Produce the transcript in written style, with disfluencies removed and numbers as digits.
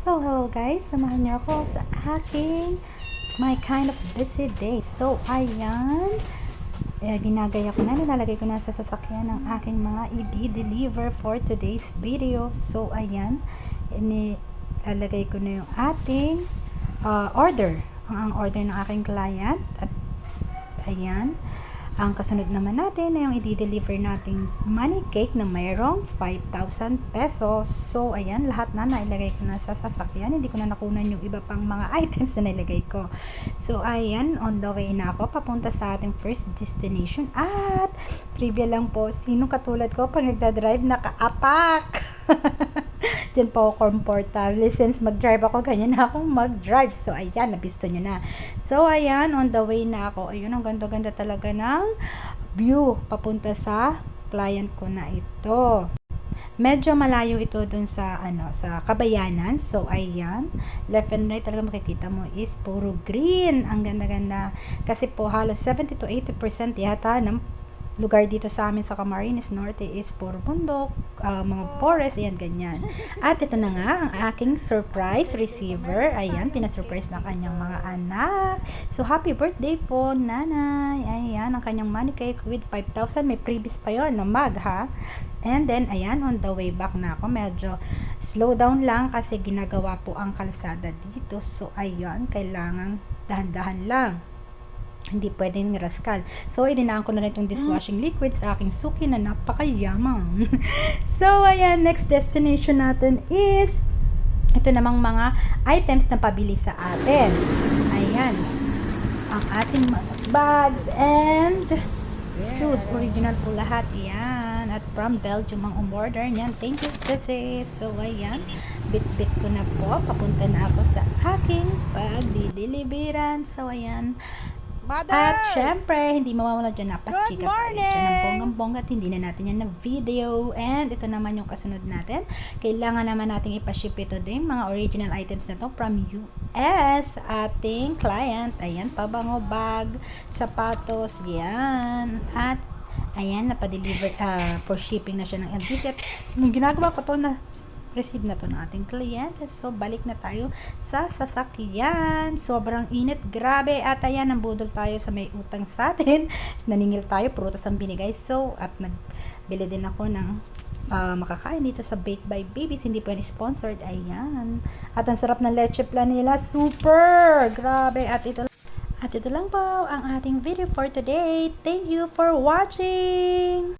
So, hello guys, samahan niyo ako sa aking my kind of busy day. So, ayan, ginagaya ko na, nilalagay ko na sa sasakyan ng aking mga i-deliver for today's video. So, ayan, nilalagay ko na yung ating order, ang order ng aking client. At ayan, ang kasunod naman natin ay yung i-deliver nating money cake na mayroong 5,000 pesos. So, ayan, lahat na nailagay ko na sa sasakyan. Hindi ko na nakunan yung iba pang mga items na nilagay ko. So, ayan, on the way na ako papunta sa ating first destination. At, trivia lang po, sino katulad ko pag nagdadrive nakaapak? Diyan po ako comfortable. Since mag-drive ako, ganyan na akong mag-drive. So, ayan, nabisto nyo na. So, ayan, on the way na ako. Ayun, ang ganda-ganda talaga ng view papunta sa client ko na ito. Medyo malayo ito dun sa sa Kabayanan. So ayan, left and right talaga makikita mo is puro green. Ang ganda-ganda kasi po halos 70 to 80% yata ng lugar dito sa amin sa Camarines Norte is puro bundok, mga forest, ayan, ganyan. At ito na nga ang aking surprise receiver. Ayan, pinasurprise na kanyang mga anak. So, happy birthday po, nanay. Ayan, ang kanyang money cake with 5,000. May previous pa yon na mag, ha? And then, ayan, on the way back na ako. Medyo slow down lang kasi ginagawa po ang kalsada dito. So, ayan, kailangan dahan-dahan lang. Hindi pwedeng raskal. So, idinaan ko na rin itong dishwashing liquid sa aking suki na napakayamang. So, ayan, next destination natin is ito namang mga items na pabili sa atin. Ayan, ang ating mga bags and shoes. Original po lahat. Ayan, at from Belgium ang umorder niyan. Thank you, sisi. So, ayan, bit-bit ko na po. Papunta na ako sa aking pagdideliveran. So, ayan, Mother! At syempre, hindi mawawala dyan na pachika tayo dyan ng bonggang-bongga at hindi na natin yan na video. And ito naman yung kasunod natin. Kailangan naman natin ipaship ito din, mga original items na to from US. Ating client, ayan, pabango, bag, sapatos, yan. At ayan, napadeliver for shipping na siya ng LBC. At nung ginagawa ko to na receive na to ng ating kliyente. So, balik na tayo sa sasakyan. Sobrang init. Grabe. At ayan, nambudol tayo sa may utang sa atin. Naningil tayo. Prutas ang binigay. So, at nagbili din ako ng makakain dito sa Baked by Babies. Hindi po yan sponsored. Ayan. At ang sarap ng leche plan nila. Super! Grabe. At ito lang po ang ating video for today. Thank you for watching!